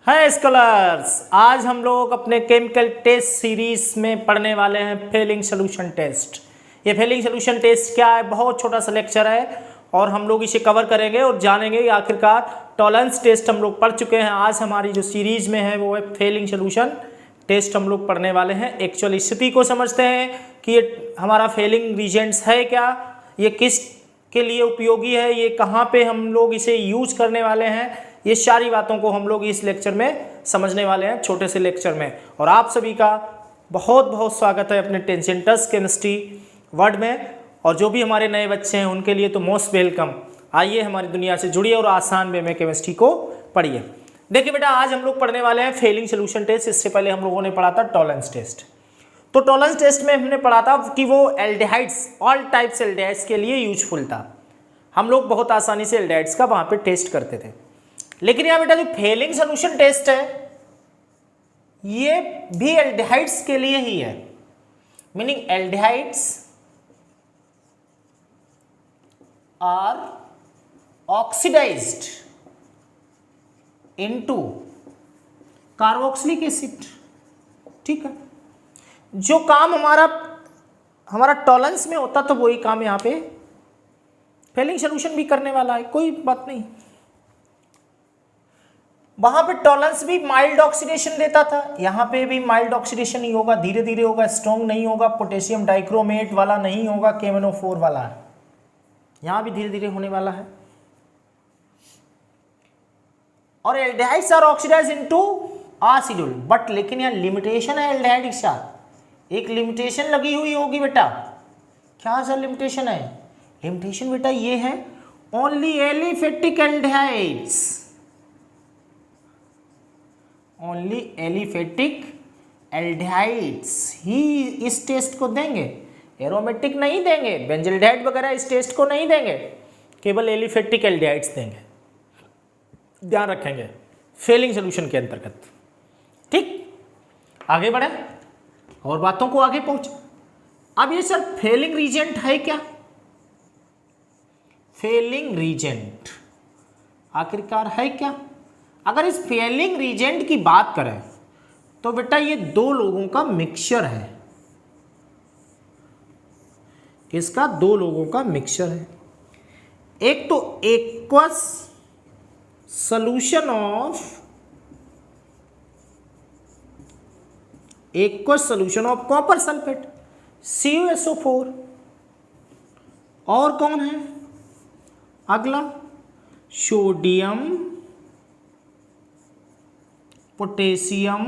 है स्कॉलर्स, आज हम लोग अपने केमिकल टेस्ट सीरीज में पढ़ने वाले हैं फेलिंग सोल्यूशन टेस्ट। ये फेलिंग सोल्यूशन टेस्ट क्या है? बहुत छोटा सा लेक्चर है और हम लोग इसे कवर करेंगे और जानेंगे आखिरकार टॉलरेंस टेस्ट हम लोग पढ़ चुके हैं। आज हमारी जो सीरीज में है वो है फेलिंग सोल्यूशन टेस्ट हम लोग पढ़ने वाले हैं। एक्चुअल स्थिति को समझते हैं कि ये हमारा फेलिंग रीजेंट्स है क्या, ये किस के लिए उपयोगी है, ये कहाँ पे हम लोग इसे यूज करने वाले हैं, ये सारी बातों को हम लोग इस लेक्चर में समझने वाले हैं, छोटे से लेक्चर में। और आप सभी का बहुत बहुत स्वागत है अपने टेंसेंटस केमिस्ट्री वर्ड में। और जो भी हमारे नए बच्चे हैं उनके लिए तो मोस्ट वेलकम। आइए हमारी दुनिया से जुड़िए और आसान वे में केमिस्ट्री को पढ़िए। देखिए बेटा, आज हम लोग पढ़ने वाले हैं फेलिंग सोल्यूशन टेस्ट। इससे पहले हम लोगों ने पढ़ा था टॉलरेंस टेस्ट। तो टॉलरेंस टेस्ट में हमने पढ़ा था कि वो एल्डिहाइड्स, ऑल टाइप्स एल्डिहाइड्स के लिए यूजफुल था। हम लोग बहुत आसानी से एल्डिहाइड्स का वहाँ पे टेस्ट करते थे। लेकिन यहाँ बेटा जो फेलिंग सोल्यूशन टेस्ट है ये भी एल्डिहाइड्स के लिए ही है। Meaning aldehydes are oxidised into carboxylic acid. ठीक है, जो काम हमारा टॉलरेंस में होता तो वही काम यहाँ पे फेलिंग सोल्यूशन भी करने वाला है, कोई बात नहीं। वहां पे टॉलरेंस भी माइल्ड ऑक्सीडेशन देता था, यहाँ पे भी माइल्ड ऑक्सीडेशन ही होगा, धीरे धीरे होगा, स्ट्रॉन्ग नहीं होगा, पोटेशियम डाइक्रोमेट वाला नहीं होगा, KMnO4 वाला है। यहाँ भी धीरे धीरे होने वाला है। और aldehydes are oxidise into acids, but लेकिन यहाँ लिमिटेशन है एल्डिहाइड के साथ, एक लिमिटेशन लगी हुई होगी बेटा। क्या सा लिमिटेशन है? लिमिटेशन बेटा ये है, only aliphatic aldehydes, only aliphatic aldehydes ही इस टेस्ट को देंगे, एरोमेटिक नहीं देंगे, बेंजल्डिहाइड वगैरह इस टेस्ट को नहीं देंगे, केवल एलिफेटिक एल्डिहाइड्स देंगे। ध्यान रखेंगे फेलिंग सोल्यूशन के अंतर्गत। ठीक, आगे बढ़े और बातों को आगे पहुंच। अब ये सर फेलिंग रीजेंट है क्या? फेलिंग रीजेंट आखिरकार है क्या? अगर इस फेलिंग रीजेंट की बात करें तो बेटा ये दो लोगों का मिक्सचर है। किसका? दो लोगों का मिक्सचर है। एक तो aqueous solution of copper sulphate CuSO4, और कौन है अगला? Sodium potassium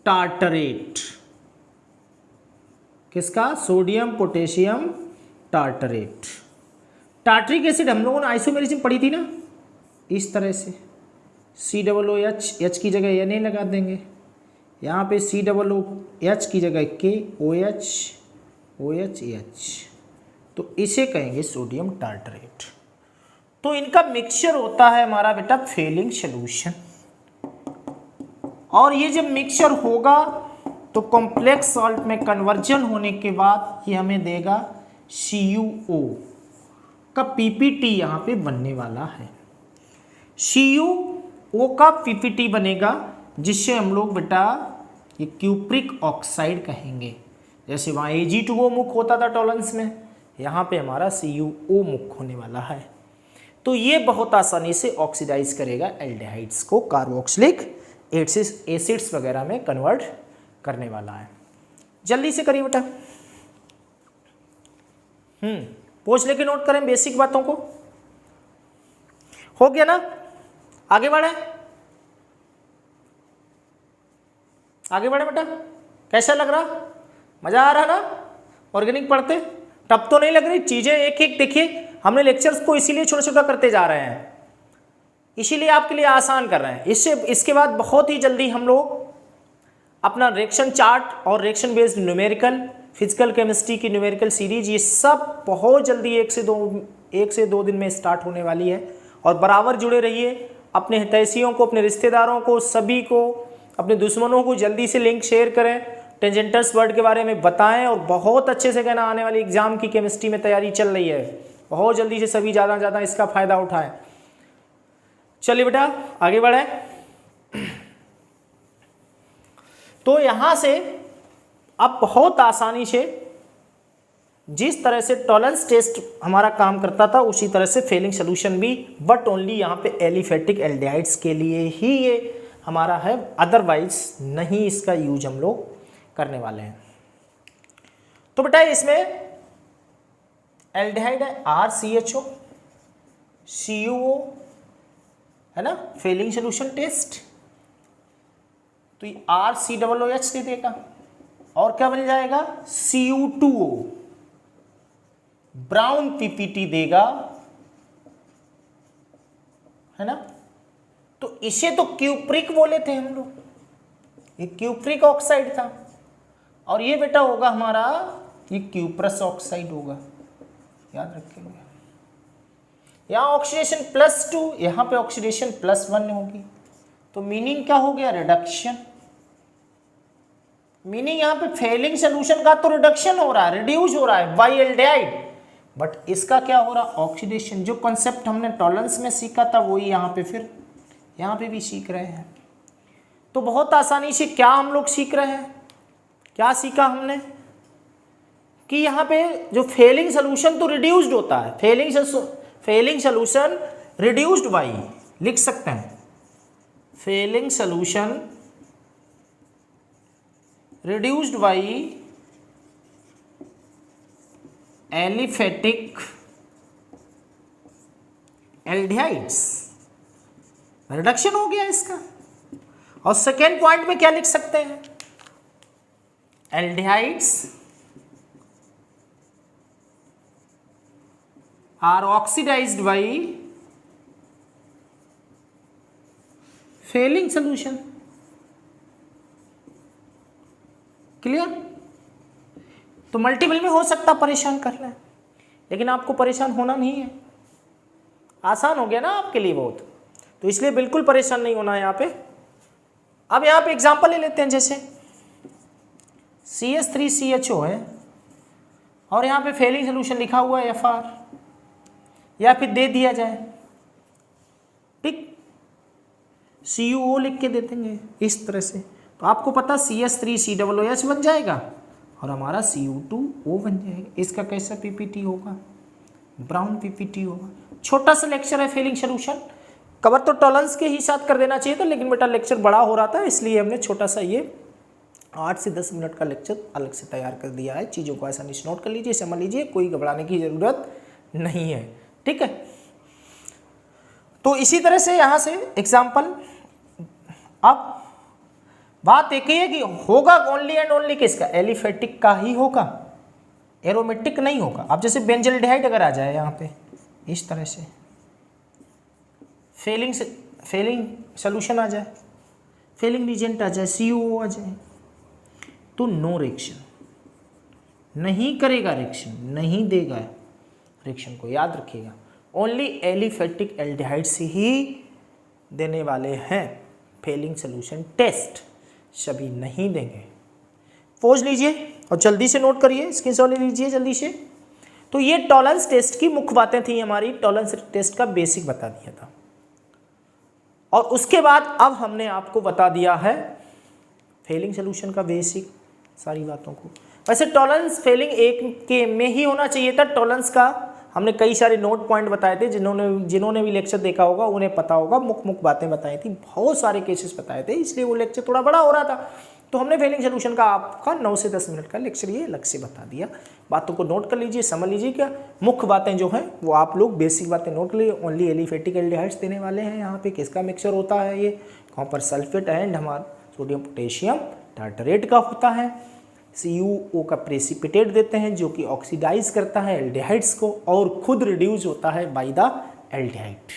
tartrate. किसका? Sodium potassium tartrate. Tartaric acid हम लोगों ने आइसोमेरिज्म में पढ़ी थी ना, इस तरह से COOH, H की जगह Na लगा देंगे, यहाँ पे COOH की जगह KOH, तो इसे कहेंगे सोडियम टार्टरेट। तो इनका मिक्सचर होता है हमारा बेटा फेलिंग सोल्यूशन। और ये जब मिक्सचर होगा तो कॉम्प्लेक्स सॉल्ट में कन्वर्जन होने के बाद ये हमें देगा CuO का PPT यहाँ पे बनने वाला है। CuO का PPT बनेगा जिससे हम लोग बेटा ये क्यूप्रिक ऑक्साइड कहेंगे। जैसे वहाँ Ag2O मुख होता था टॉलरेंस में, यहाँ पे हमारा CuO मुख होने वाला है। तो ये बहुत आसानी से ऑक्सीडाइज करेगा एल्डिहाइड्स को, कार्बोक्सिलिक एसिड्स वगैरह में कन्वर्ट करने वाला है। जल्दी से करिए बेटा, पोच लेके नोट करें बेसिक बातों को। हो गया ना? आगे बढ़े, आगे बढ़े बेटा। कैसा लग रहा? मजा आ रहा ना? ऑर्गेनिक पढ़ते टफ तो नहीं लग रही चीजें? एक एक देखिए, हमने लेक्चर्स को इसीलिए छोटा छोटा करते जा रहे हैं, इसीलिए आपके लिए आसान कर रहे हैं। इसके बाद बहुत ही जल्दी हम लोग अपना रिएक्शन चार्ट और reaction based numerical, physical chemistry की न्यूमेरिकल सीरीज, ये सब बहुत जल्दी एक से दो दिन में स्टार्ट होने वाली है। और बराबर जुड़े रहिए, अपने हितैषियों को, अपने रिश्तेदारों को, सभी को, अपने दुश्मनों को जल्दी से लिंक शेयर करें टेंजेंटस वर्ड के बारे में बताएं और बहुत अच्छे से कहना आने वाली एग्जाम की केमिस्ट्री में तैयारी चल रही है, बहुत जल्दी से सभी ज़्यादा से ज़्यादा इसका फायदा उठाएं। चलिए बेटा आगे बढ़े। तो यहां से अब बहुत आसानी से जिस तरह से टॉलरेंस टेस्ट हमारा काम करता था उसी तरह से फेलिंग सोल्यूशन भी, बट ओनली यहाँ पे एलिफेटिक एल्डिहाइड्स के लिए ही ये हमारा है, अदरवाइज नहीं इसका यूज हम लोग करने वाले हैं। तो बेटा इसमें एल्डिहाइड है RCHO CuO है ना, फेलिंग सोल्यूशन टेस्ट, तो ये RCOOH दे देगा और क्या बन जाएगा Cu2O, ब्राउन PPT देगा है ना। तो इसे तो क्यूप्रिक बोले थे हम लोग, ये क्यूप्रिक ऑक्साइड था, और ये बेटा होगा हमारा ये क्यूप्रस ऑक्साइड होगा, याद रखेंगे। यहाँ ऑक्सीडेशन +2, यहाँ पे ऑक्सीडेशन +1 होगी, तो मीनिंग क्या हो गया रिडक्शन। मीनिंग यहाँ पे फेलिंग सोल्यूशन का तो रिडक्शन हो रहा है, रिड्यूस हो रहा है बाय एल्डिहाइड, बट इसका क्या हो रहा ऑक्सीडेशन। जो कॉन्सेप्ट हमने टॉलरेंस में सीखा था वही यहाँ पे फिर यहाँ पे भी सीख रहे हैं। तो बहुत आसानी से क्या हम लोग सीख रहे हैं, क्या सीखा हमने कि यहाँ पे जो फेलिंग सोल्यूशन तो रिड्यूस्ड होता है, फेलिंग सोल्यूशन रिड्यूस्ड बाई, लिख सकते हैं Fehling solution reduced by aliphatic aldehydes, reduction हो गया इसका। और सेकेंड पॉइंट में क्या लिख सकते हैं, aldehydes are oxidised by Fehling solution. Clear. तो मल्टीपल में हो सकता परेशान कर रहे हैं, लेकिन आपको परेशान होना नहीं है, आसान हो गया ना आपके लिए बहुत, तो इसलिए बिल्कुल परेशान नहीं होना है यहाँ पे। अब यहाँ पे एग्जांपल ले लेते हैं, जैसे CH3CHO है और यहाँ पे फेलिंग सोल्यूशन लिखा हुआ है FR, या फिर दे दिया जाए ठीक CuO लिख के दे देंगे इस तरह से, तो आपको पता CH3COOH बन जाएगा और हमारा Cu2O बन जाएगा। इसका कैसा PPT होगा, ब्राउन PPT होगा। छोटा सा लेक्चर है फेलिंग सोल्यूशन, कवर तो टॉलरेंस के ही साथ कर देना चाहिए था, लेकिन बेटा लेक्चर बड़ा हो रहा था इसलिए हमने छोटा सा ये 8 से 10 मिनट का लेक्चर अलग से तैयार कर दिया है। चीज़ों को आसानी से नोट कर लीजिए, समझ लीजिए, कोई घबराने की ज़रूरत नहीं है, ठीक है। तो इसी तरह से यहाँ से एग्जाम्पल, अब बात एक ही है कि होगा ओनली एंड ओनली किसका, एलिफेटिक का ही होगा, एरोमेटिक नहीं होगा। अब जैसे बेंजल्डिहाइड अगर आ जाए यहाँ पे इस तरह से फेलिंग सोल्यूशन आ जाए, फेलिंग रिएजेंट आ जाए, CuO आ जाए, तो नो रिएक्शन, नहीं करेगा रिएक्शन, नहीं देगा रिएक्शन को, याद रखिएगा। ओनली एलिफेटिक एल्डिहाइड से ही देने वाले हैं फेलिंग सोल्यूशन टेस्ट, सभी नहीं देंगे। पोज लीजिए और जल्दी से नोट करिए, स्क्रीनशॉट ले लीजिए जल्दी से। तो ये टॉलरेंस टेस्ट की मुख्य बातें थी हमारी, टॉलरेंस टेस्ट का बेसिक बता दिया था, और उसके बाद अब हमने आपको बता दिया है फेलिंग सोल्यूशन का बेसिक सारी बातों को। वैसे टॉलरेंस फेलिंग एक के में ही होना चाहिए था, टॉलरेंस का हमने कई सारे नोट पॉइंट बताए थे, जिन्होंने भी लेक्चर देखा होगा उन्हें पता होगा, मुख्य बातें बताई थी, बहुत सारे केसेस बताए थे, इसलिए वो लेक्चर थोड़ा बड़ा हो रहा था। तो हमने फेलिंग सोल्यूशन का आपका 9 से 10 मिनट का लेक्चर ये अलग से बता दिया। बातों को नोट कर लीजिए, समझ लीजिए, क्या मुख्य बातें जो हैं वो आप लोग बेसिक बातें नोट लीजिए। ओनली एलिफेटिक एल्डिहाइड्स देने वाले हैं यहाँ पे, किसका मिक्सचर होता है ये, कॉपर सल्फेट एंड हमारा सोडियम पोटेशियम टार्टरेट का होता है। CuO का प्रेसिपिटेट देते हैं जो कि ऑक्सीडाइज करता है एल्डिहाइड्स को और खुद रिड्यूस होता है बाय द एल्डिहाइड।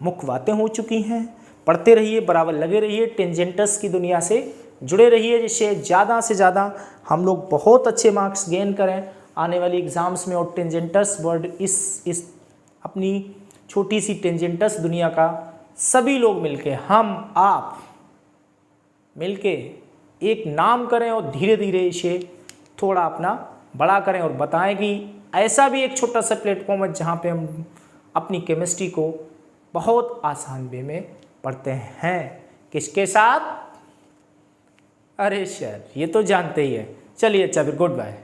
मुख्य बातें हो चुकी हैं, पढ़ते रहिए, बराबर लगे रहिए, टेंजेंटस की दुनिया से जुड़े रहिए, जिससे ज़्यादा से ज़्यादा हम लोग बहुत अच्छे मार्क्स गेन करें आने वाली एग्ज़ाम्स में। और टेंजेंटस वर्ड इस अपनी छोटी सी टेंजेंटस दुनिया का सभी लोग मिलके, हम आप मिलके एक नाम करें और धीरे धीरे इसे थोड़ा अपना बड़ा करें और बताएं कि ऐसा भी एक छोटा सा प्लेटफॉर्म है जहाँ पे हम अपनी केमिस्ट्री को बहुत आसान वे में पढ़ते हैं। किसके साथ? अरे सर ये तो जानते ही है। चलिए अच्छा फिर गुड बाय।